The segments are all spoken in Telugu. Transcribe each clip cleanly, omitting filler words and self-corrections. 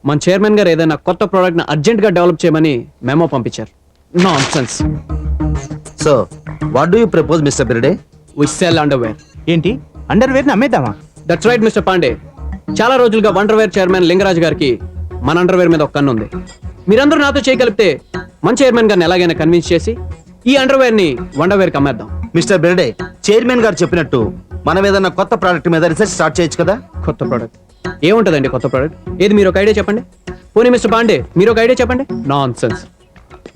మన చైర్మన్ గారు ఏదైనా కొత్త ప్రోడక్ట్ ని అర్జెంట్ గా డెవలప్ చేయమని మెమో పంపించారు. Nonsense. So what do you propose mister Birde? We sell underwear. ఏంటి అండర్వేర్ ని అమ్మేద్దామా? That's right mister Pandey. చాలా రోజులుగా వండర్వేర్ చైర్మన్ లింగరాజ్ గారికి మన అండర్వేర్ మీద ఒక కన్ను ఉంది. మీరందరూ నాతో చేయగలిపితే మన చైర్మన్ గారిని ఎలాగైనా కన్విన్స్ చేసి ఈ అండర్వేర్ ని వండర్వేర్ కి అమ్మేద్దాం. మిస్టర్ బిర్డే, చైర్మన్ గారు చెప్పినట్టు మనం ఏదైనా కొత్త ప్రోడక్ట్ మీద రీసెర్చ్ స్టార్ట్ చేయొచ్చు కదా? కొత్త ప్రోడక్ట్ ఏముంటదండి? కొత్త ప్రోడక్ట్ ఏది? మీరు ఒక ఐడియా చెప్పండి. పోనీ మిస్టర్ పాండే మీరు ఒక ఐడియా చెప్పండి. Nonsense.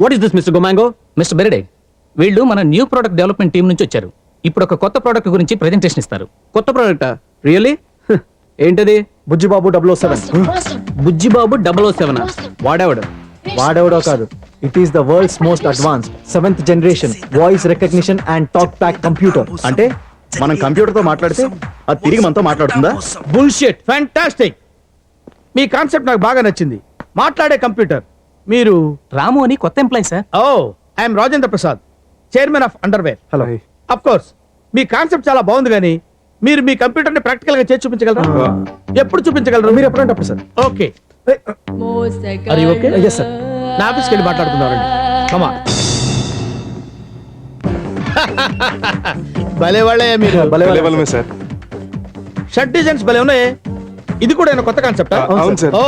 What is this mister Gomango? Mister Berade, వీళ్ళు మన న్యూ ప్రోడక్ట్ డెవలప్మెంట్ టీం నుంచి వచ్చారు. ఇప్పుడు ఒక కొత్త ప్రోడక్ట్ గురించి ప్రెజెంటేషన్ ఇస్తారు. కొత్త ప్రోడక్టా? రియల్లీ? ఏంటది? బుజ్జిబాబు 007. బుజ్జిబాబు 007. వాడేవాడు? వాడెవడో కాదు, it is the world's most advanced 7th generation voice recognition and talk back computer. అంటే మనం కంప్యూటర్ తో మాట్లాడితే అది తిరిగి మనతో మాట్లాడుతుందా? బుల్షిట్. ఫ్యాంటాస్టిక్. మీ కాన్సెప్ట్ నాకు బాగా నచ్చింది. మాట్లాడే కంప్యూటర్. మీరు? రాము అని కొత్త employee sir. Oh, I'm Rajendra Prasad, chairman of underwear. Hello. Of course మీ కాన్సెప్ట్ చాలా బాగుంది, కానీ మీరు మీ కంప్యూటర్ ని ప్రాక్టికల్ గా చేసి చూపించగలరా? ఎప్పుడు చూపించగలరు? మీరు ఎప్పుడంటే అప్పుడు sir. Okay. Are you okay? Yes, sir. నా ఆఫీస్కి వెళ్ళి మాట్లాడుకుందామండి. కమా. భలే వాళ్ళే మీరు. Level sir. షర్ట్ డిజైన్స్ భలే ఉన్నాయి. ఇది కూడా ఏమైనా కొత్త కాన్సెప్ట్? అవును సార్. ఓ,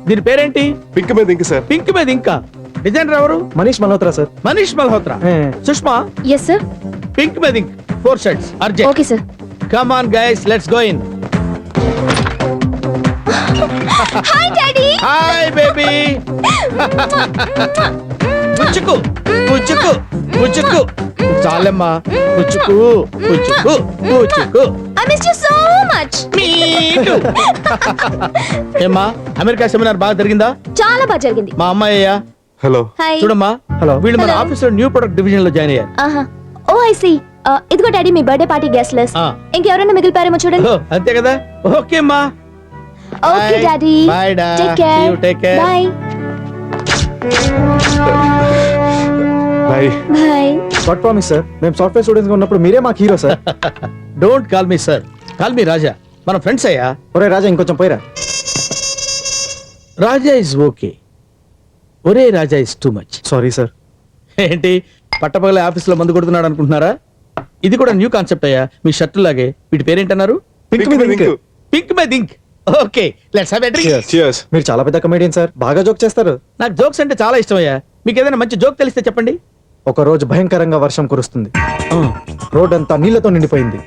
దీని పేరేంటి? పింక్ మీద ఇంక సార్. పింక్ మీద ఇంకా. డిజైనర్ ఎవరు? Manish Malhotra sir. Manish Malhotra. Sushma, yes sir. Pink మీద ink 4 shirts urgent. Okay sir. Come on guys, let's go in. Hi daddy. Hi baby. పుచ్చుకు పుచ్చుకు పుచ్చుకు. చాలమ్మా. పుచ్చుకు పుచ్చుకు పుచ్చుకు. I miss you so much. Me too. ఏమ్మా, అమెరికా సెమినార్ బాగా జరిగిందా? చాలా బాగా జరిగింది. మా అమ్మాయ్యా. హలో. హాయ్. చూడమ్మా, హలో. వీళ్ళు మన Hello. ఆఫీస్ లో న్యూ ప్రొడక్ట్ డివిజన్ లో జాయిన్ అయ్యారు. ఆహా. ఓ ఐ సీ. ఇదిగో డాడీ మీ బర్త్డే పార్టీ గెస్ట్ లిస్ట్. ఇంకెవరైనా మిగిలిపారేమో చూడండి. ఓ, అంతే కదా. ఓకే అమ్మా. Okay Bye. Daddy. Bye, Da. Take See care. you, take care. Bye. Bye. Bye. God promise sir, మేము సాఫ్ట్వేర్ స్టూడెంట్స్ గా ఉన్నప్పుడు మీరే మాకు hero sir. Don't call me sir, call me Raja. మన ఫ్రెండ్స్ అయ్యా. ఒరే రాజా, ఇంకొంచెం పోయిరా. Raja is okay. ఒరే Raja is too much. Sorry sir. ఏంటి పట్టపగలే ఆఫీస్ లో మందు కొడుతున్నాడు అనుకుంటున్నారా? ఇది కూడా న్యూ కాన్సెప్ట్ అయ్యా. మీ షర్టు లాగే. వీటి పేరేంటన్నారు? పింక్ మీద ink. Pink my think. Okay, let's have a drink. Cheers. మీరు చాలా పెద్ద కమెడియన్ సార్, బాగా జోక్ చేస్తారు. నాకు జోక్స్ అంటే చాలా ఇష్టం అయ్యా. మీకు ఏదైనా మంచి జోక్ తెలిస్తే చెప్పండి. ఒక రోజు భయంకరంగా వర్షం కురుస్తుంది. రోడ్ అంతా నీళ్లతో నిండిపోయింది.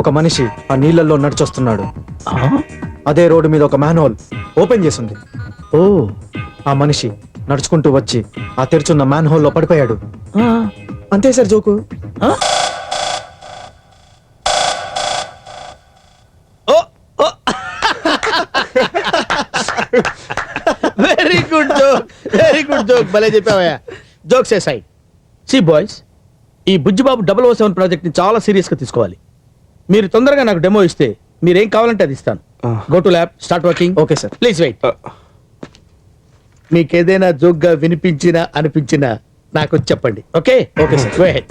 ఒక మనిషి ఆ నీళ్లలో నడిచొస్తున్నాడు. అదే రోడ్డు మీద ఒక మ్యాన్ హోల్ ఓపెన్ చేసింది. ఓ, ఆ మనిషి నడుచుకుంటూ వచ్చి ఆ తెరుచున్న మ్యాన్ హోల్ లో పడిపోయాడు. అంతే sir joke. Very good joke, very good joke. భలే చెప్పావయ్యా. జోక్స్ ఏ సైడ్. సి బాయ్స్, ఈ బుజ్జిబాబు 007 ప్రాజెక్ట్ ని చాలా సీరియస్ గా తీసుకోవాలి. మీరు తొందరగా నాకు డెమో ఇస్తే మీరేం కావాలంటే అది ఇస్తాను. Go to lab, start working. Okay sir. Please wait. మీకేదైనా జోక్ గా వినిపించినా అనిపించినా నాకు చెప్పండి. Okay? Okay sir. Go ahead.